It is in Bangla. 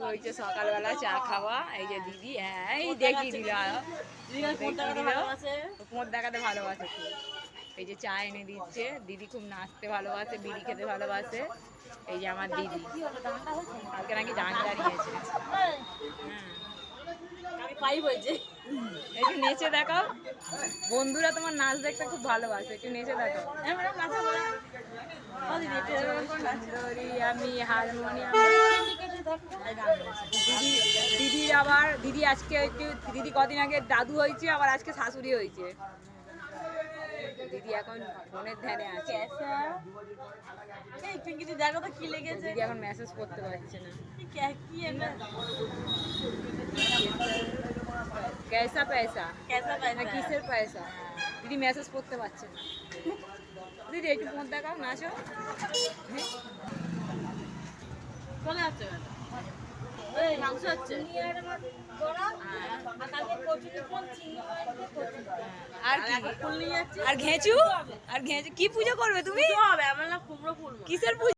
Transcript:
হয়েছে সকালবেলা চা খাওয়া। এই যে দিদি, হ্যাঁ এই দেখিয়ে দিল, কোঁত দেখাতে ভালোবাসে খুব। এই যে চা এনে দিচ্ছে, দিদি খুব নাচতে ভালোবাসে, বিড়ি খেতে ভালোবাসে। এই যে আমার দিদি, কালকে নাকি গান দাঁড়িয়েছে। একটু নেচে দেখাও, বন্ধুরা তোমার নাচ দেখতে খুব ভালোবাসে, একটু নেচে দেখাও। আমি হারমোনিয়াম। দিদির আবার দিদি আজকে একটু, দিদি কদিন আগে দাদু হয়েছে, আবার আজকে শাশুড়ি হয়েছে। দিদি এখন ফোনের ধ্যানে আছে। দেখো তো কি লেগেছে, দিদি এখন মেসেজ করতে পারছে না। कैसा पैसा কিসের পয়সা, দিদি মেসেজ করতে পারছে না। দিদি একটু ফোন দেখাও, নাচো। চলে যাচ্ছে মাংস হচ্ছে আর কি, আর ঘেঁচু, আর ঘেঁচু কি পুজো করবে তুমি? হবে আমার না কুমড়ো ফুল, কিসের পুজো?